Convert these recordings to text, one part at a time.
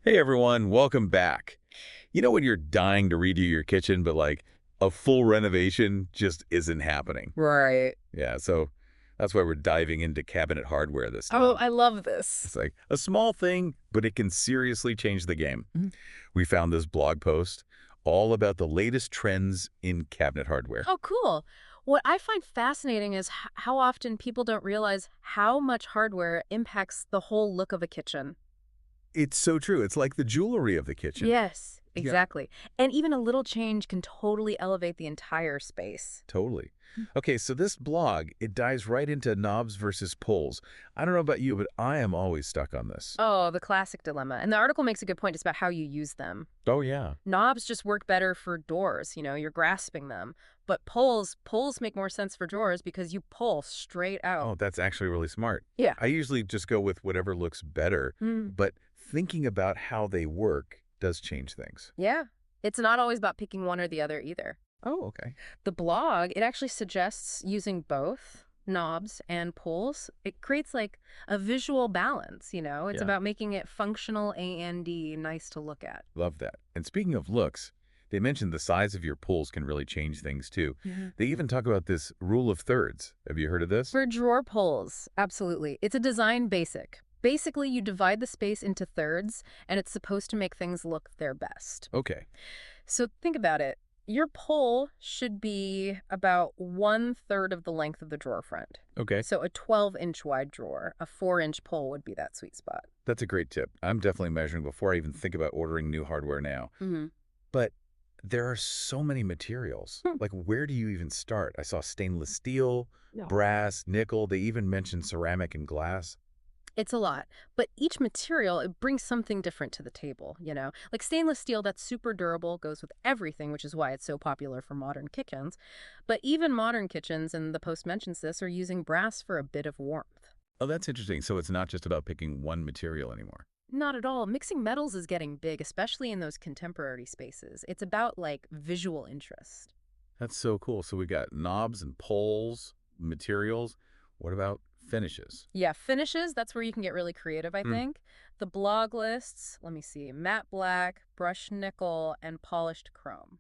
Hey everyone, welcome back. You know when you're dying to redo your kitchen, but like a full renovation just isn't happening? Right. Yeah, so that's why we're diving into cabinet hardware this Oh, time. I love this. It's like a small thing, but it can seriously change the game. Mhm. We found this blog post all about the latest trends in cabinet hardware. Oh, cool. What I find fascinating is how often people don't realize how much hardware impacts the whole look of a kitchen. It's so true. It's like the jewelry of the kitchen. Yes, Yeah. exactly. And even a little change can totally elevate the entire space. Totally. Mm. Okay, so this blog, it dives right into knobs versus pulls. I don't know about you, but I am always stuck on this. Oh, the classic dilemma. And the article makes a good point. It's about how you use them. Oh, yeah. Knobs just work better for doors, you're grasping them. But pulls make more sense for drawers because you pull straight out. Oh, that's actually really smart. Yeah. I usually just go with whatever looks better, Mm. but thinking about how they work does change things. Yeah. It's not always about picking one or the other either. Oh, okay. The blog, it actually suggests using both knobs and pulls. It creates like a visual balance. It's Yeah, about making it functional and nice to look at. love that. And speaking of looks, they mentioned the size of your pulls can really change things too. Mhm. They even talk about this rule of thirds. Have you heard of this? For drawer pulls, absolutely. It's a design basic. Basically, you divide the space into thirds, and it's supposed to make things look their best. Okay. So think about it. Your pull should be about 1/3 of the length of the drawer front. Okay. So a 12-inch wide drawer, a 4-inch pull would be that sweet spot. That's a great tip. I'm definitely measuring before I even think about ordering new hardware now. Hmm. But there are so many materials. Hmm. Like, where do you even start? I saw stainless steel, No. brass, nickel. They even mentioned ceramic and glass. It's a lot, but each material, it brings something different to the table. Like stainless steel, that's super durable, goes with everything, which is why it's so popular for modern kitchens. But even modern kitchens, and the Post mentions this, are using brass for a bit of warmth. Oh, that's interesting. So it's not just about picking one material anymore. Not at all. Mixing metals is getting big, especially in those contemporary spaces. It's about like visual interest. That's so cool. So we got knobs and poles, materials. What about finishes? Yeah, finishes, that's where you can get really creative, I Hmm, think. The blog lists, let me see, matte black, brushed nickel, and polished chrome.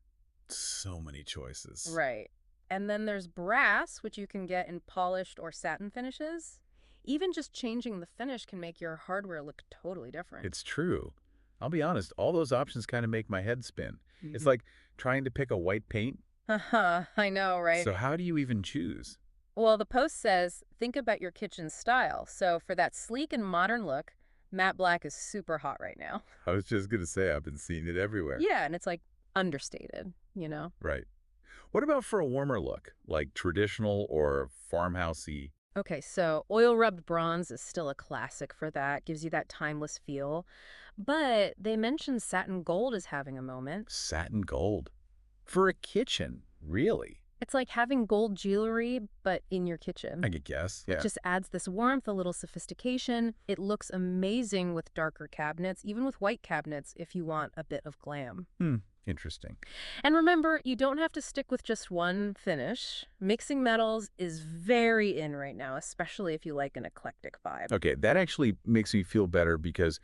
so many choices. Right. And then there's brass, which you can get in polished or satin finishes. Even just changing the finish can make your hardware look totally different. It's true. I'll be honest, all those options kind of make my head spin. It's Mhm. like trying to pick a white paint. Haha, I know, right? So how do you even choose? Well, the post says, think about your kitchen style. So for that sleek and modern look, matte black is super hot right now. I was just going to say I've been seeing it everywhere. Yeah, and it's like understated. Right. What about for a warmer look, like traditional or farmhousey? Okay, so oil rubbed bronze is still a classic for that, gives you that timeless feel. But they mentioned satin gold is having a moment. Satin gold. For a kitchen, really? It's like having gold jewelry, but in your I kitchen. could guess. It Yeah. just adds this warmth, a little sophistication. It looks amazing with darker cabinets, even with white cabinets if you want a bit of glam. Hmm. Interesting. And remember, you don't have to stick with just one finish. Mixing metals is very in right now, especially if you like an eclectic vibe. Okay, that actually makes me feel better because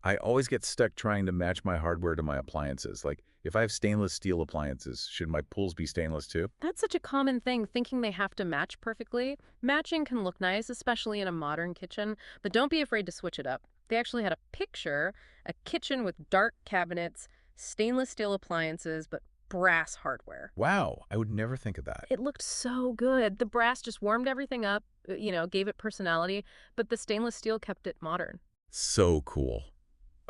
I always get stuck trying to match my hardware to my appliances. Like, if I have stainless steel appliances, should my pools be stainless too? That's such a common thing, thinking they have to match perfectly. Matching can look nice, especially in a modern kitchen, but don't be afraid to switch it up. They actually had a kitchen with dark cabinets, stainless steel appliances, but brass hardware. Wow, I would never think of that. It looked so good. The brass just warmed everything up, gave it personality, but the stainless steel kept it modern. So cool.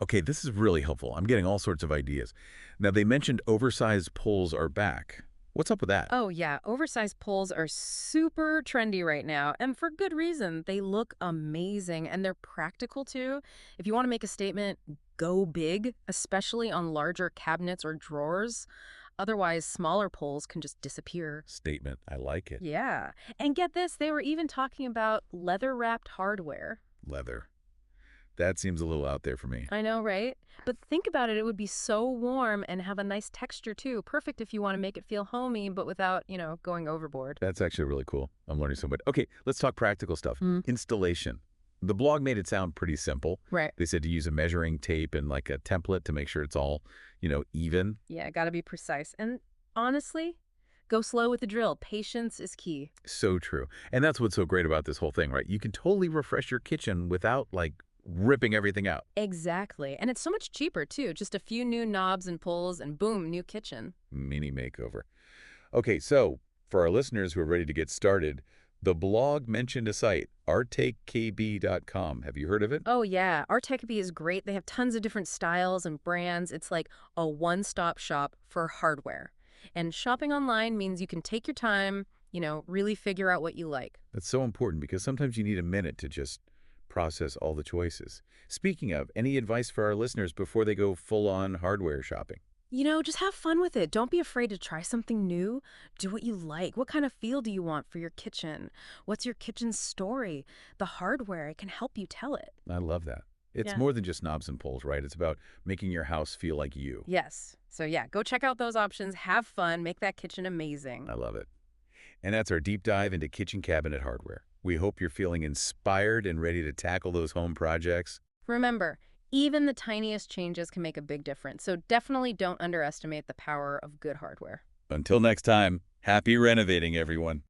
Okay, this is really helpful. I'm getting all sorts of ideas. Now, they mentioned oversized pulls are back. What's up with that? Oh, yeah. Oversized pulls are super trendy right now, and for good reason. They look amazing, and they're practical too. If you want to make a statement, go big, especially on larger cabinets or drawers. Otherwise, smaller pulls can just disappear. Statement. I like it. Yeah. And get this, they were even talking about leather-wrapped hardware. Leather. That seems a little out there for me. I know, right? But think about it, it would be so warm and have a nice texture too. Perfect if you want to make it feel homey, but without, going overboard. That's actually really cool. I'm learning so much. Okay, let's talk practical stuff. Mm. Installation. The blog made it sound pretty simple. Right. They said to use a measuring tape and like a template to make sure it's all, even. Yeah, gotta be precise. And honestly, go slow with the drill. Patience is key. So true. And that's what's so great about this whole thing, right? You can totally refresh your kitchen without like ripping everything out. Exactly. And it's so much cheaper, too. Just a few new knobs and pulls, and boom, new kitchen. Mini makeover. Okay, so for our listeners who are ready to get started, the blog mentioned a site, rtakekb.com. Have you heard of it? Oh, yeah. Our Techbee is great. They have tons of different styles and brands. It's like a one-stop shop for hardware. And shopping online means you can take your time, really figure out what you like. That's so important because sometimes you need a minute to just process all the choices. Speaking of, any advice for our listeners before they go full-on hardware shopping? Just have fun with it. Don't be afraid to try something new. Do what you like. What kind of feel do you want for your kitchen? What's your kitchen story? The hardware, it can help you tell it. I love that. It's Yeah. more than just knobs and pulls, right? It's about making your house feel like you. Yes. So yeah, go check out those options. Have fun. Make that kitchen amazing. I love it. And that's our deep dive into kitchen cabinet hardware. We hope you're feeling inspired and ready to tackle those home projects. Remember, even the tiniest changes can make a big difference. So definitely don't underestimate the power of good hardware. Until next time, happy renovating, everyone.